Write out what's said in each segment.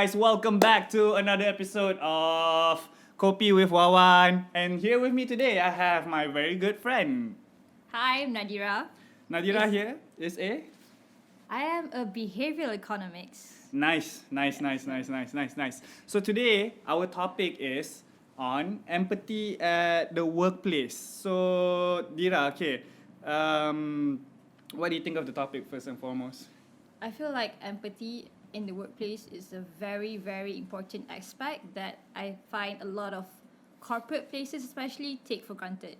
guys, welcome back to another episode of Kopi with Wawan. And here with me today, I have my very good friend. Hi, I'm Nadhirah. Nadhirah here is a... I am a behavioral economics. Nice. So today, our topic is on empathy at the workplace. So, Dira, okay. What do you think of the topic first and foremost? I feel like empathy in the workplace is a very, very important aspect that I find a lot of corporate places especially take for granted.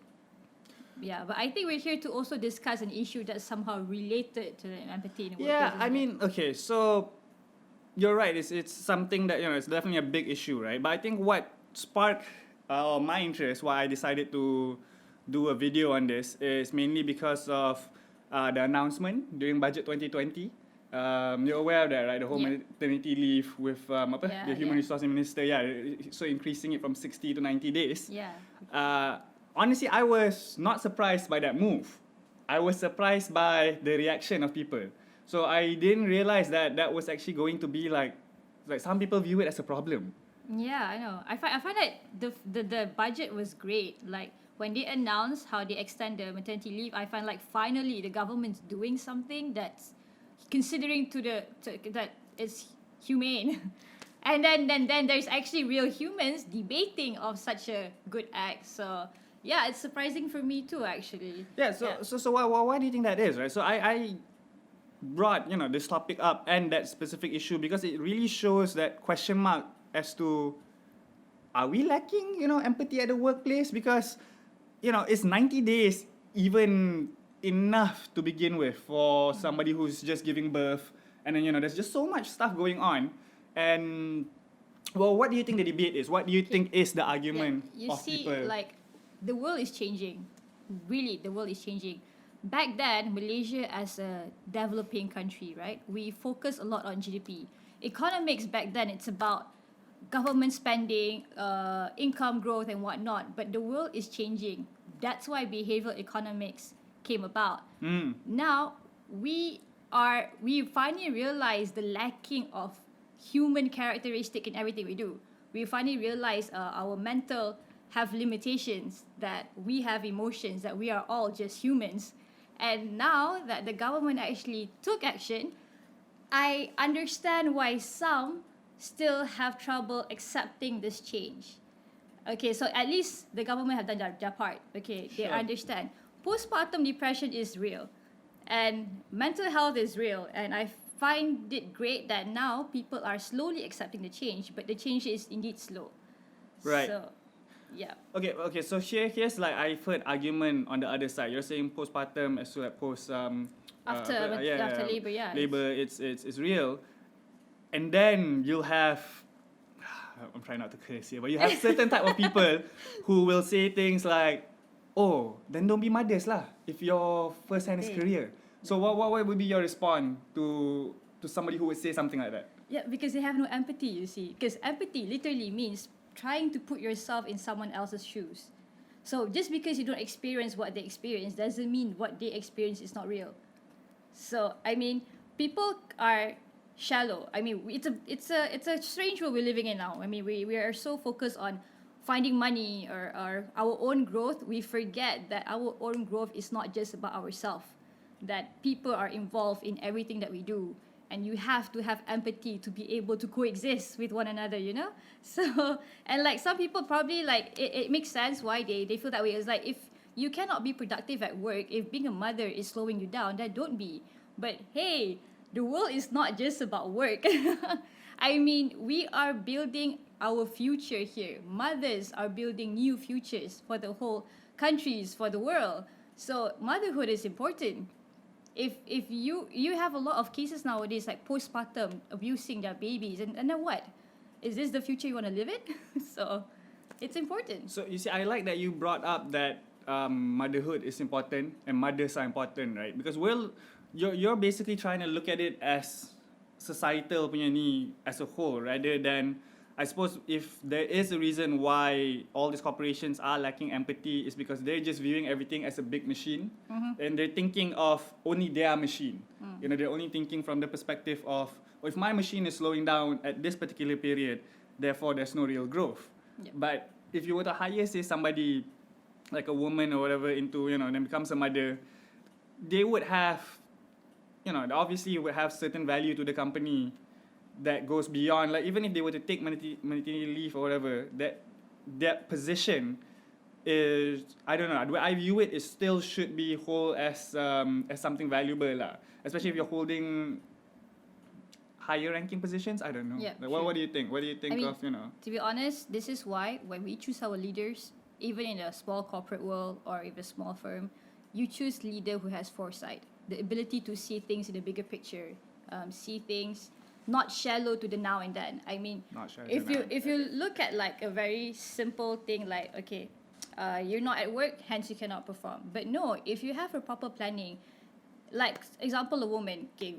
Yeah, but I think we're here to also discuss an issue that's somehow related to empathy in the workplace. Yeah, I mean, okay, so you're right. It's something that, it's definitely a big issue, right? But I think what sparked my interest, why I decided to do a video on this, is mainly because of the announcement during Budget 2020. You're aware of that, right? The whole maternity leave with the Human Resource Minister, so increasing it from 60 to 90 days. Yeah. Honestly, I was not surprised by that move. I was surprised by the reaction of people. So I didn't realize that that was actually going to be like some people view it as a problem. Yeah, I know. I find that the budget was great. Like when they announced how they extend the maternity leave, I find like finally the government's doing something that's considering that it's humane. And then there's actually real humans debating of such a good act. So yeah, it's surprising for me too, actually. Yeah. So why do you think that is, right? So I brought this topic up and that specific issue because it really shows that question mark as to, are we lacking empathy at the workplace? Because is 90 days even enough to begin with for somebody who's just giving birth, and then there's just so much stuff going on. And well, what do you think the debate is? What do you think is the argument of people? You see, like, the world is changing. Really, the world is changing. Back then, Malaysia as a developing country, right? We focus a lot on GDP. Economics back then, it's about government spending, income growth and whatnot. But the world is changing. That's why behavioral economics came about. Now, we finally realize the lacking of human characteristic in everything we do. We finally realize our mental have limitations, that we have emotions, that we are all just humans. And now that the government actually took action, I understand why some still have trouble accepting this change. Okay, so at least the government have done their part. Okay, they understand. Postpartum depression is real, and mental health is real, and I find it great that now people are slowly accepting the change, but the change is indeed slow. Right. So, yeah. Okay. So here's like I've heard argument on the other side. You're saying postpartum as well as post After labor, labor, it's real, and then you'll have. I'm trying not to curse here, but you have certain type of people who will say things like, "Oh, then don't be mothers lah if your first hand is career." So what would be your response to somebody who would say something like that? Yeah, because they have no empathy, you see. Because empathy literally means trying to put yourself in someone else's shoes. So just because you don't experience what they experience doesn't mean what they experience is not real. So I mean, people are shallow. I mean, it's a strange world we're living in now. I mean, we are so focused on finding money or our own growth. We forget that our own growth is not just about ourselves. That people are involved in everything that we do. And you have to have empathy to be able to coexist with one another, So, and like some people probably like, it makes sense why they feel that way. It's like, if you cannot be productive at work, if being a mother is slowing you down, then don't be. But hey, the world is not just about work. I mean, we are building our future here. Mothers are building new futures for the whole countries, for the world. So motherhood is important. If you have a lot of cases nowadays like postpartum abusing their babies, and then what? Is this the future you want to live in? So it's important. So you see, I like that you brought up that motherhood is important and mothers are important, right? Because you're basically trying to look at it as societal punya ni as a whole, rather than, I suppose, if there is a reason why all these corporations are lacking empathy, is because they're just viewing everything as a big machine, and they're thinking of only their machine. You know, they're only thinking from the perspective of, oh, if my machine is slowing down at this particular period, therefore there's no real growth. Yep. But if you were to hire, say, somebody like a woman or whatever into, you know, then becomes a mother, they would have, you know, obviously would have certain value to the company that goes beyond, like, even if they were to take maternity leave or whatever, that position is, I don't know, the way I view it, still should be whole as something valuable lah. Especially if you're holding higher ranking positions. I don't know. Yeah, Like, sure. what do you think? What do you think I mean, of, you know? To be honest, this is why when we choose our leaders, even in a small corporate world or even a small firm, you choose leader who has foresight, the ability to see things in the bigger picture, see things not shallow to the now and then. I mean, Not sure. if you look at like a very simple thing like, okay, you're not at work, hence you cannot perform. But no, if you have a proper planning, like example, a woman, okay,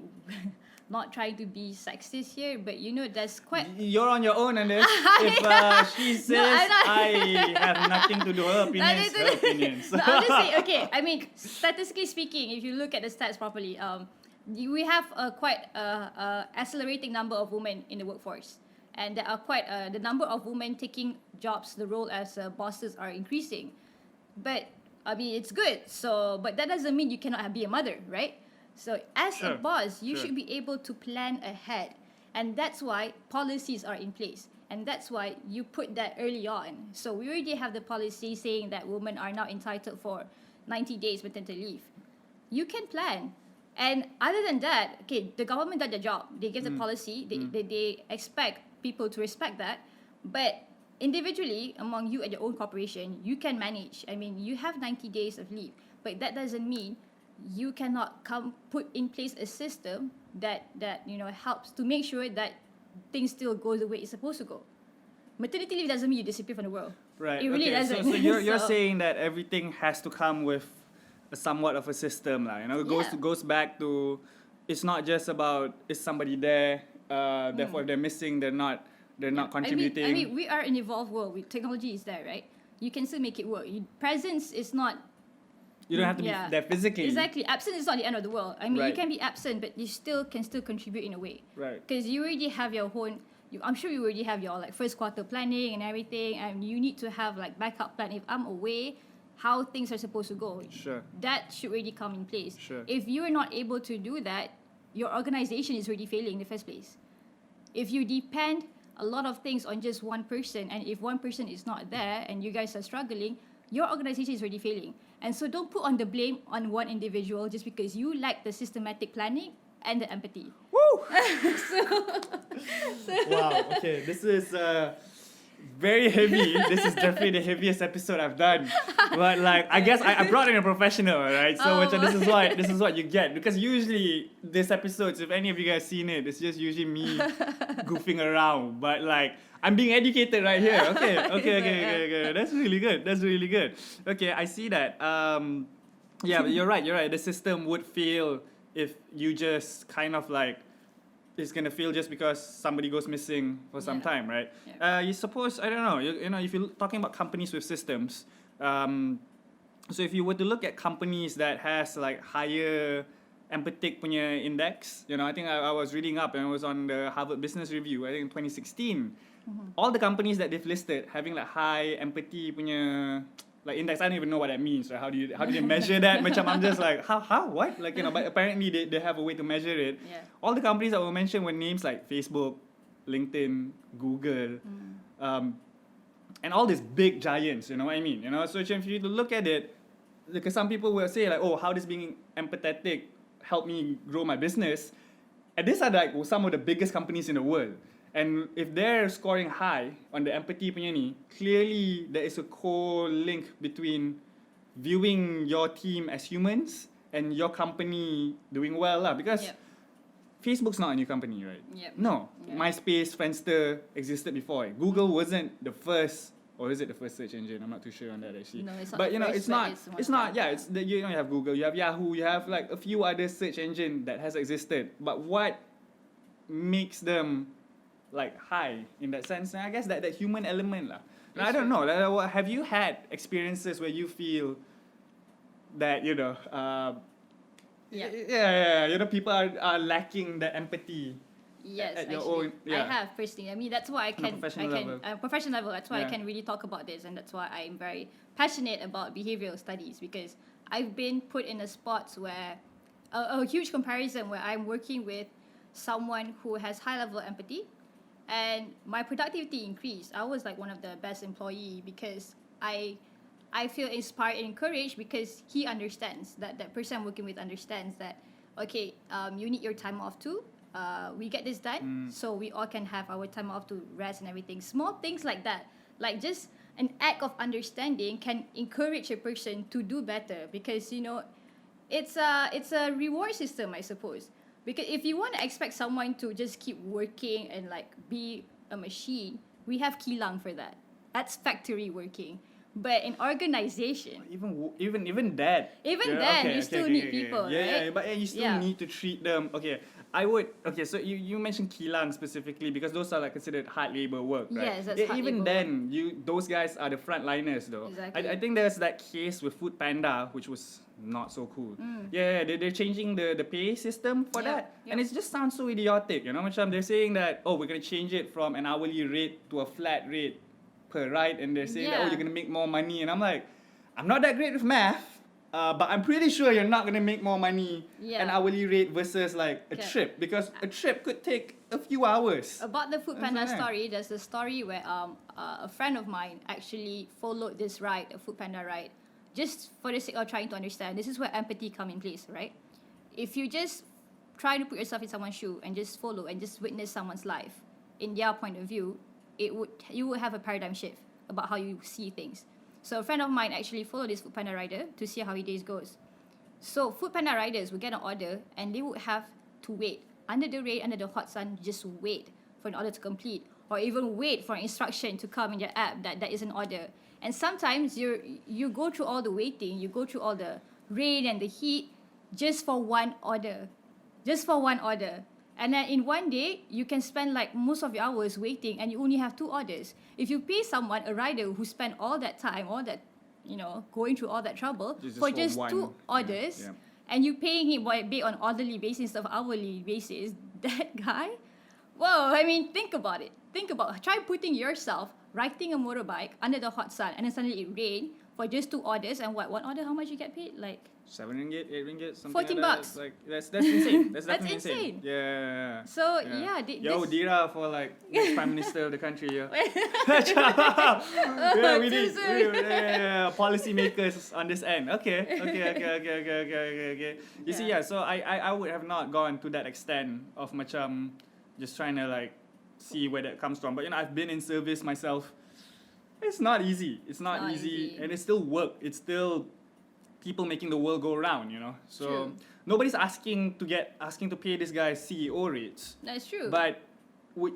not trying to be sexist here, but you know, there's quite... You're on your own on this. If she says I have nothing to do, her opinions, her opinions. No, I'm just saying, okay, I mean, statistically speaking, if you look at the stats properly, we have a quite accelerating number of women in the workforce. And there are quite, the number of women taking jobs, the role as bosses are increasing. But, I mean, it's good. So, but that doesn't mean you cannot be a mother, right? So as a boss, you should be able to plan ahead. And that's why policies are in place. And that's why you put that early on. So we already have the policy saying that women are now entitled for 90 days maternity leave. You can plan. And other than that, okay, the government did their job. They give the policy. They expect people to respect that. But individually, among you and your own corporation, you can manage. I mean, you have 90 days of leave. But that doesn't mean you cannot put in place a system that you know helps to make sure that things still go the way it's supposed to go. Maternity leave doesn't mean you disappear from the world. Right. It really doesn't. So you're saying that everything has to come with a somewhat of a system, lah. You know, it goes back to, it's not just about is somebody there. Therefore, if they're missing, they're not contributing. I mean, we are an evolved world. Technology is there, right? You can still make it work. Presence is not. You don't have to be there physically. Exactly. Absent is not the end of the world. I mean, you can be absent, but you can still contribute in a way. Right. Because you already have your own. I'm sure you already have your like first quarter planning and everything, and you need to have like backup plan. If I'm away, how things are supposed to go. Sure. That should already come in place. Sure. If you are not able to do that, your organization is already failing in the first place. If you depend a lot of things on just one person, and if one person is not there and you guys are struggling, your organization is already failing. And so don't put on the blame on one individual just because you lack the systematic planning and the empathy. Woo! Wow, okay, this is very heavy. This is definitely the heaviest episode I've done. But like, I guess I brought in a professional, right? So this is what you get. Because usually these episodes, if any of you guys seen it, it's just usually me goofing around. But like, I'm being educated right here. Okay. That's really good. Okay, I see that. Yeah, but you're right. The system would fail if you just kind of like, it's gonna fail just because somebody goes missing for some time, right? Yeah. You suppose, I don't know, you know, if you're talking about companies with systems, so if you were to look at companies that has like higher empathic punya index, you know, I think I was reading up and it was on the Harvard Business Review, I think in 2016. All the companies that they've listed having like high empathy punya like index, I don't even know what that means, right? How do they measure that? Macam I'm just like, how, what? Like, you know, but apparently they have a way to measure it. Yeah. All the companies that were mentioned were names like Facebook, LinkedIn, Google, and all these big giants, you know what I mean? You know, so if you look at it, because some people will say like, oh, how does being empathetic help me grow my business? And these are like some of the biggest companies in the world. And if they're scoring high on the empathy punya ni, clearly there is a core link between viewing your team as humans and your company doing well lah. Because Facebook's not a new company, right? No. MySpace, Friendster existed before. Google wasn't the first, or is it the first search engine? I'm not too sure on that actually. No, it's not. But you know, it's not. Yeah, it's you know, you have Google, you have Yahoo, you have like a few other search engine that has existed. But what makes them like high in that sense? And I guess that human element lah. I don't know. Have you had experiences where you feel that, you know, Yeah. You know, people are lacking that empathy. Yes, At your actually, own- yeah. I have personally. I mean, that's why On a professional level. professional level. That's why I Yeah. can really talk about this, and that's why I'm very passionate about behavioral studies, because I've been put in a spot where a huge comparison where I'm working with someone who has high level empathy, and my productivity increased. I was like one of the best employee because I feel inspired and encouraged because he understands that person I'm working with understands that, okay, you need your time off too. We get this done, so we all can have our time off to rest and everything. Small things like that, like just an act of understanding, can encourage a person to do better, because it's a reward system, I suppose. Because if you want to expect someone to just keep working and like be a machine, we have kilang for that. That's factory working. But in organization, Even that. Even then, you still need people, Yeah, right? but you still Yeah. need to treat them. Okay, I would. Okay, so you mentioned kilang specifically because those are like considered hard labor work, right? Yes, that's Yeah, hard even labor then, those guys are the frontliners though. Exactly. I think there's that case with Food Panda, which was not so cool. Yeah, they're changing the pay system for Mm. Yeah, that, and yeah. it just sounds so idiotic. You know, macam they're saying that, oh, we're gonna change it from an hourly rate to a flat rate per ride, and they're saying that, oh, Yeah. you're gonna make more money, and I'm like, I'm not that great with math, but I'm pretty sure you're not gonna make more money Yeah. an hourly rate versus like a Okay. trip, because a trip could take a few hours. About the Food That's Panda right. story, there's a story where a friend of mine actually followed this ride, a Food Panda ride, just for the sake of trying to understand. This is where empathy come in place, right? If you just try to put yourself in someone's shoe and just follow and just witness someone's life in their point of view, you would have a paradigm shift about how you see things. So a friend of mine actually followed this Food Panda rider to see how his days goes. So Food Panda riders would get an order and they would have to wait under the rain, under the hot sun, just wait for an order to complete, or even wait for an instruction to come in your app that is an order. And sometimes you go through all the waiting, you go through all the rain and the heat just for one order. Just for one order. And then in one day, you can spend like most of your hours waiting and you only have 2 orders. If you pay someone, a rider who spent all that time, all that, going through all that trouble Just for for just one. 2 orders, Yeah. and you paying him based on hourly basis of hourly basis, that guy, whoa, I mean, think about it. Try putting yourself riding a motorbike under the hot sun and then suddenly it rain for just 2 orders, and one order, how much you get paid? Like, 7 ringgit, 8 ringgit, something 14 like that. bucks. Like that's insane. That's That's definitely insane. Yeah. So, Yo, this- Dira for like next prime minister of the country. Yeah. Oh, Yeah, we too need. soon. Yeah, policy makers on this end. Okay. You see, Yeah. so I would have not gone to that extent of macam just trying to like see where that comes from. But I've been in service myself. It's not easy. It's not not easy, easy. and it's still work. It's still people making the world go round. So True. nobody's asking to pay this guy CEO rates, That's true. but would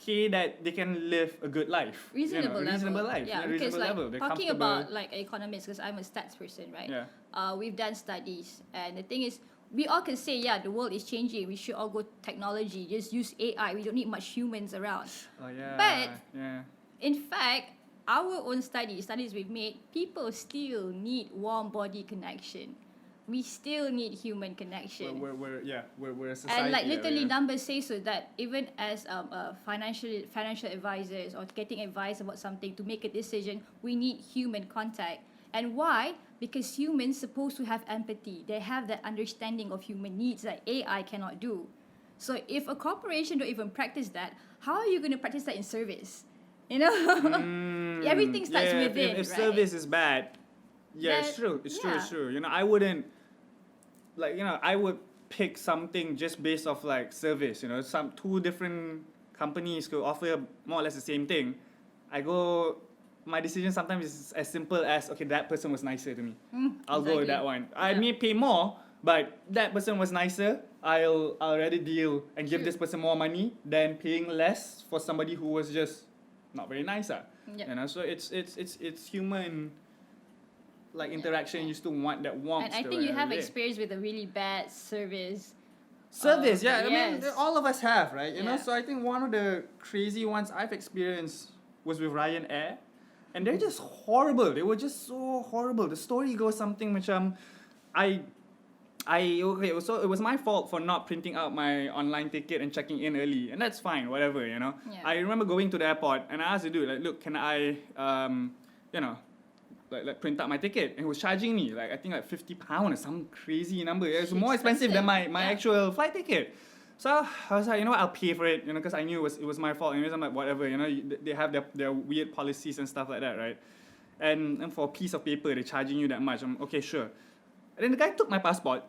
pay that they can live a good life, Reasonable level. reasonable life, Yeah, a because reasonable like level. They're talking comfortable. about like economists, because I'm a stats person, right? Yeah. We've done studies, and the thing is, we all can say, yeah, the world is changing. We should all go technology. Just use AI. We don't need much humans around. Oh yeah. But- yeah. In fact, our own studies we've made, people still need warm body connection. We still need human connection. We're a society. And like yeah, literally yeah. numbers say so that even as financial advisors or getting advice about something to make a decision, we need human contact. And why? Because humans supposed to have empathy. They have that understanding of human needs that AI cannot do. So if a corporation don't even practice that, how are you going to practice that in service? Everything starts yeah, within, if right? service is bad, yeah, it's Then- true. It's yeah. true. I wouldn't I would pick something just based off like service. Some 2 different companies could offer more or less the same thing. My decision sometimes is as simple as, okay, that person was nicer to me. I'll go with exactly. that one. I Yeah. may pay more, but that person was nicer. I'll rather deal and give True. this person more money than paying less for somebody who was just not very nice. Yep. So it's human like interaction. You still want that warmth. And I still, think you have yeah. experience with a really bad service. Service, yeah. I mean, Yes. all of us have, right? Yeah. So I think one of the crazy ones I've experienced was with Ryanair, and they're just horrible. They were just so horrible. The story goes something which So it was my fault for not printing out my online ticket and checking in early, and that's fine, whatever, you know. Yeah. I remember going to the airport and I asked the dude, like, look, can I, you know, like print out my ticket? And he was charging me like I think like £50 or some crazy number. It was more expensive than my Yeah. actual flight ticket. So I was like, you know what, I'll pay for it, you know, because I knew it was my fault. Anyways, I'm like, whatever, you know, they have their weird policies and stuff like that, right? And for a piece of paper, they're charging you that much. I'm okay, sure. And then the guy took my passport.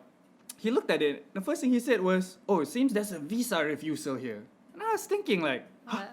He looked at it. The first thing he said was, "Oh, it seems there's a visa refusal here." And I was thinking like, huh?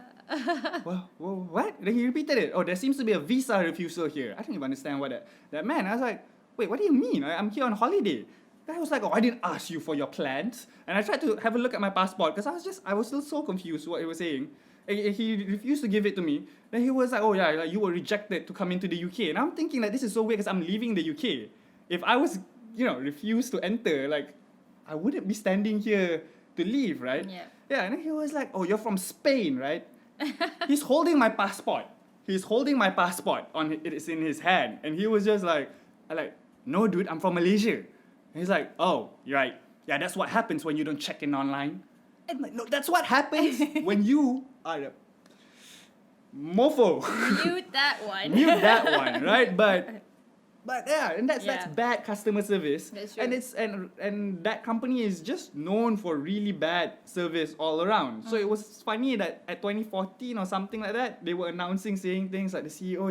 Well, what? Then he repeated it. "Oh, there seems to be a visa refusal here." I didn't even understand what that meant. I was like, "Wait, what do you mean? I'm here on holiday." The guy was like, "Oh, I didn't ask you for your plans." And I tried to have a look at my passport because I was still so confused what he was saying. And he refused to give it to me. Then he was like, "Oh yeah, like you were rejected to come into the UK." And I'm thinking like this is so weird because I'm leaving the UK. If I was, you know, refused to enter, like I wouldn't be standing here to leave, right? Yeah. Yeah. And then he was like, "Oh, you're from Spain, right?" He's holding my passport. He's holding my passport it's in his hand, and he was just like, "No, dude, I'm from Malaysia." And he's like, "Oh, you're right. Yeah, that's what happens when you don't check in online." And I'm like, "No, that's what happens when you are a mofo." Mute that one. Mute that one, right? But yeah, and that's Yeah. bad customer service. That's true. And it's and that company is just known for really bad service all around. So it was funny that at 2014 or something like that, they were saying things like the CEO,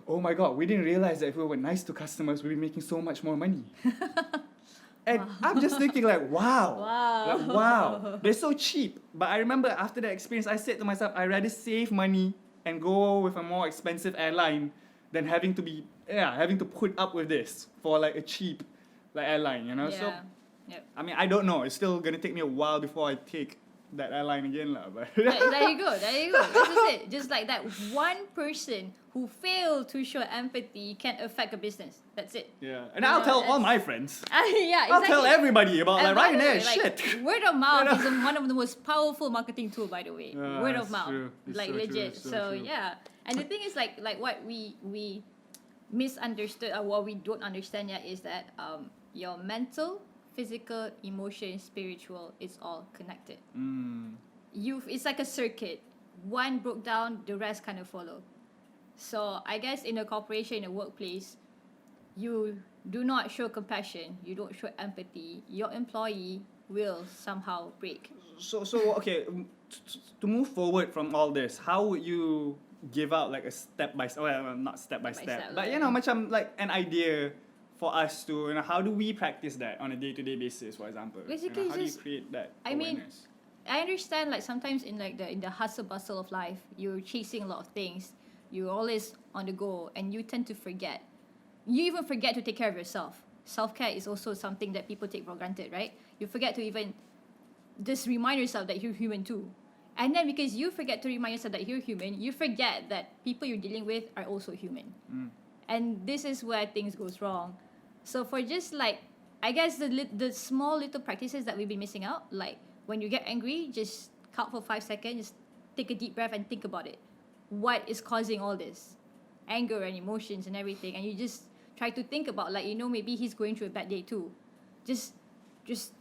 "Oh my God, we didn't realize that if we were nice to customers, we'd be making so much more money." And I'm just thinking like, wow. Wow. Like, wow. They're so cheap. But I remember after that experience, I said to myself, I'd rather save money and go with a more expensive airline than having to put up with this for like a cheap like airline, you know? Yeah. So Yep. I mean, I don't know. It's still gonna take me a while before I take that airline again, lah. But There you go. That's just it. Just like that one person who failed to show empathy can affect a business. That's it. yeah, and I'll tell all my friends. Yeah, exactly. I'll tell everybody about And like by the Ryanair. way, like, Shit. word of mouth You know? is one of the most powerful marketing tool, by the way. Yeah, Word it's of mouth, true. It's like so true, legit. it's so So true. yeah, and the thing is like what we misunderstood or what we don't understand yet is that your mental, physical, emotion, spiritual, it's all connected. It's like a circuit. One broke down, the rest kind of follow. So I guess in a corporation, in a workplace, you do not show compassion, you don't show empathy, your employee will somehow break. So okay, to move forward from all this, how would you give out like a step by step? Well, not step by Step by step, step, but like- you know, macam like an idea for us to, you know, how do we practice that on a day-to-day basis, for example? Basically, you know, how do you just- create that I mean, awareness? I understand like sometimes in like in the hustle bustle of life, you're chasing a lot of things, you're always on the go, and you tend to forget. You even forget to take care of yourself. Self-care is also something that people take for granted, right? You forget to even just remind yourself that you're human too. And then because you forget to remind yourself that you're human, you forget that people you're dealing with are also human. And this is where things goes wrong. So for just like, I guess the small little practices that we've been missing out, like when you get angry, just count for 5 seconds, just take a deep breath and think about it. What is causing all this? Anger and emotions and everything. And you just try to think about like, you know, maybe he's going through a bad day too. Just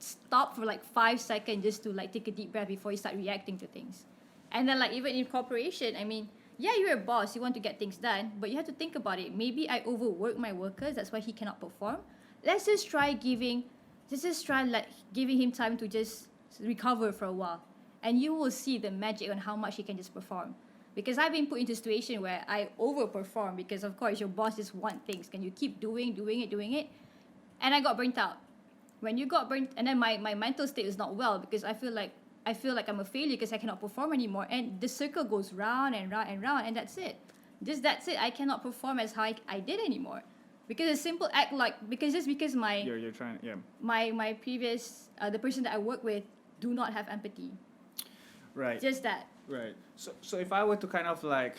stop for like 5 seconds just to like take a deep breath before you start reacting to things. And then like even in corporation, I mean, yeah, you're a boss, you want to get things done, but you have to think about it. Maybe I overwork my workers, that's why he cannot perform. Let's just try giving him time to just recover for a while. And you will see the magic on how much he can just perform. Because I've been put into a situation where I overperform because of course your boss just want things. Can you keep doing it? And I got burnt out. When you got burnt, and then my mental state is not well because I feel like I'm a failure because I cannot perform anymore. And the circle goes round and round and round, and that's it. That's it. I cannot perform as high I did anymore. Because a simple act like, because You're trying, yeah. my previous, the person that I work with do not have empathy. Right. Just that. Right. So if I were to kind of like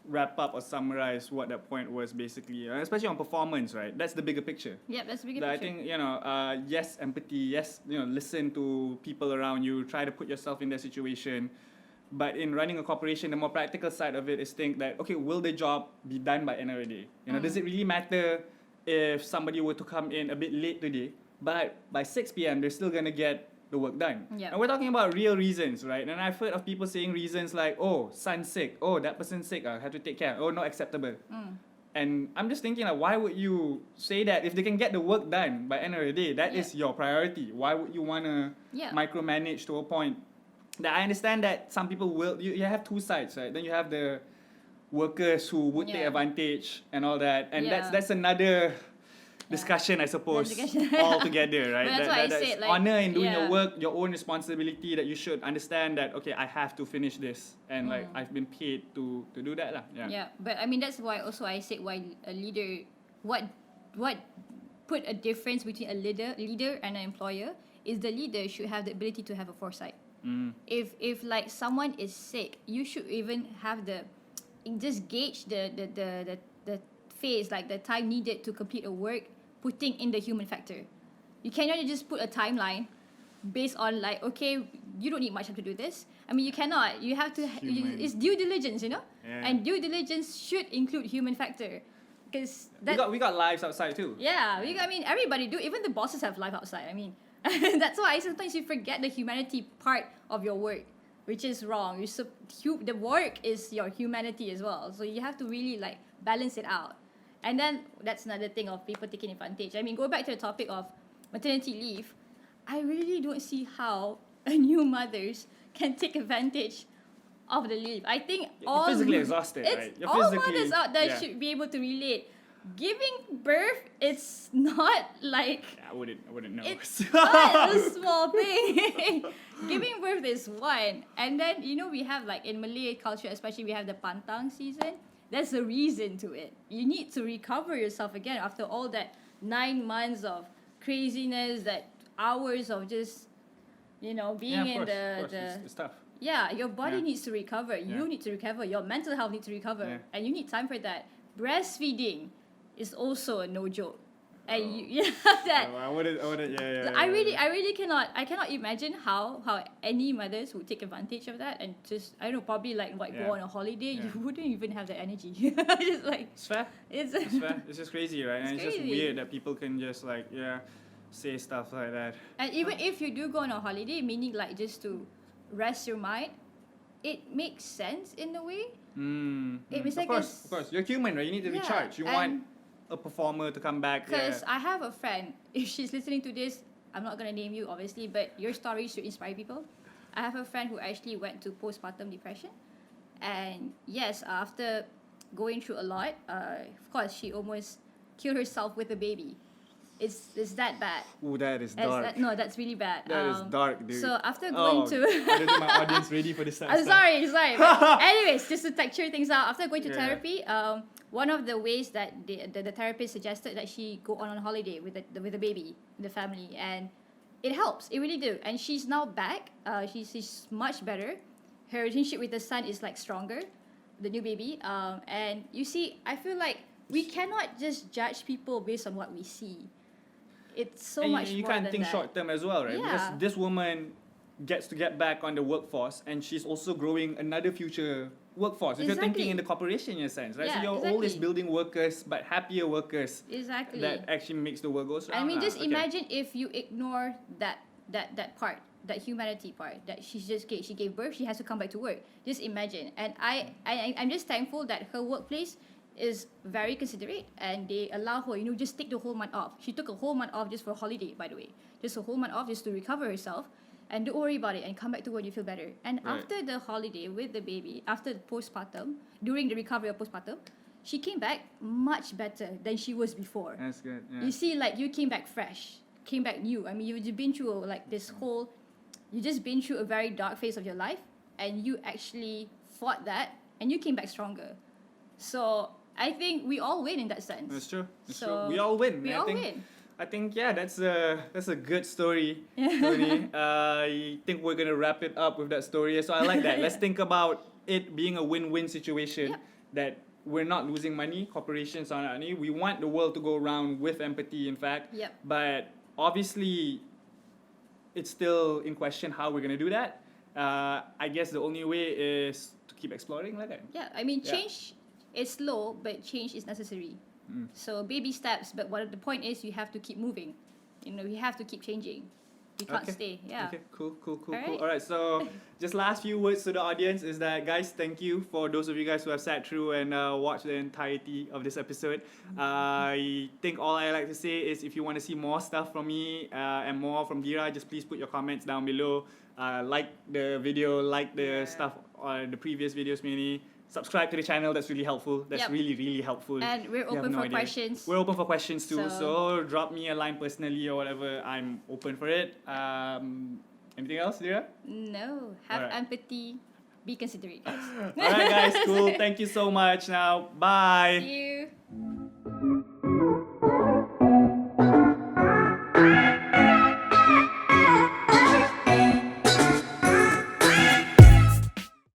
wrap up or summarize what that point was basically, especially on performance, right? That's the bigger picture. Yeah, that's the bigger But I picture. think, you know, yes, empathy, yes, you know, listen to people around you, try to put yourself in their situation. But in running a corporation, the more practical side of it is think that, okay, will the job be done by end of the day? You know, does it really matter if somebody were to come in a bit late today? but by 6 p.m. they're still gonna get the work done. Yep. And we're talking about real reasons, right? And I've heard of people saying reasons like, oh, son's sick, oh, that person's sick, I have to take care, oh, not acceptable. And I'm just thinking, like, why would you say that if they can get the work done by end of the day? That is your priority. Why would you wanna micromanage to a point? That I understand that some people will. You have two sides, right? Then you have the workers who would take advantage and all that, and that's another discussion, I suppose, altogether, right? But that's why I said, like, honor in doing your work, your own responsibility. That you should understand that, okay, I have to finish this, and like I've been paid to do that, lah. Yeah, but I mean that's why also I said why a leader, what put a difference between a leader and an employer is the leader should have the ability to have a foresight. If like someone is sick, you should even have just gauge the phase, like the time needed to complete a work, putting in the human factor. You cannot just put a timeline based on like, okay, you don't need much time to do this. I mean, you cannot. You have to. It's due diligence, you know. Yeah. And due diligence should include human factor, because we got lives outside too. Yeah, I mean, everybody do. Even the bosses have life outside. I mean, that's why sometimes you forget the humanity part of your work, which is wrong. The work is your humanity as well. So you have to really like balance it out. And then that's another thing of people taking advantage. I mean, go back to the topic of maternity leave. I really don't see how a new mothers can take advantage of the leave. I think you're physically exhausted, right? You're all physically, mothers out there should be able to relate. Giving birth, it's not like I wouldn't know. It's not a small thing. Giving birth is one, and then we have like in Malay culture, especially we have the pantang season. There's a reason to it. You need to recover yourself again after all that 9 months of craziness, that hours of just being in it's tough. Yeah, your body needs to recover. You need to recover. Your mental health needs to recover, and you need time for that. Breastfeeding is also a no joke, and you have that. I wouldn't. I really cannot. I cannot imagine how any mothers would take advantage of that and just probably like go on a holiday. You wouldn't even have the energy. Just like it's fair. It's fair. It's just crazy, right? And it's just crazy. weird that people can just like say stuff like that. And even if you do go on a holiday, meaning like just to rest your mind, it makes sense in a way. It makes of course. You're human, right? You need to recharge. You want a performer to come back. Because I have a friend, if she's listening to this, I'm not going to name you obviously, but your story should inspire people. I have a friend who actually went to postpartum depression, and yes, after going through a lot, of course she almost killed herself with a baby. It's that bad. Ooh, that is dark. That's really bad. That is dark, dude. So after going to I don't think my audience ready for this. I'm sorry. But anyways, just to texture things out, after going to therapy, one of the ways that the therapist suggested that she go on a holiday with the baby, the family, and it helps. It really do. And she's now back. She's much better. Her relationship with the son is like stronger, the new baby. And you see, I feel like we cannot just judge people based on what we see. It's so and much you more can't than think that. short term as well, right? Yeah. Because this woman gets to get back on the workforce, and she's also growing another future workforce. If you're thinking in the corporation in a sense, right? Yeah, so you're always building workers, but happier workers. Exactly. That actually makes the world go round. I mean, just imagine if you ignore that part, that humanity part, that she gave birth, she has to come back to work. Just imagine. And I'm just thankful that her workplace is very considerate, and they allow her, just take the whole month off. She took a whole month off just for a holiday, by the way. Just a whole month off just to recover herself, and don't worry about it, and come back to work, you feel better. And after the holiday with the baby, after the postpartum, during the recovery of postpartum, she came back much better than she was before. That's good. Yeah. You see, like, you came back fresh, came back new. I mean, you've been through you just been through a very dark phase of your life, and you actually fought that, and you came back stronger. So I think we all win in that sense. That's true. So we all win. We all win. I think that's a good story, Tony. I think we're gonna wrap it up with that story. So I like that. Let's think about it being a win-win situation. Yep. That we're not losing money. Corporations are not money. We want the world to go around with empathy. In fact. Yep. But obviously, it's still in question how we're gonna do that. I guess the only way is to keep exploring like that. Yeah. I mean, change is slow, but change is necessary. So baby steps, but the point is you have to keep moving. we have to keep changing. We can't stay. Yeah. Okay, cool. Alright. All right, so just last few words to the audience is that, guys, thank you for those of you guys who have sat through and watched the entirety of this episode. I think all I like to say is if you want to see more stuff from me and more from Dira, just please put your comments down below. Like the video, like the stuff on the previous videos, mainly. Subscribe to the channel, that's really helpful. That's Yep. really helpful. And we're You have open no for idea. questions. We're open for questions too, So- so drop me a line personally or whatever. I'm open for it. Anything else, Dira? No. Have Alright. empathy. Be considerate, guys. Alright, guys, cool. Thank you so much now. Bye. See you.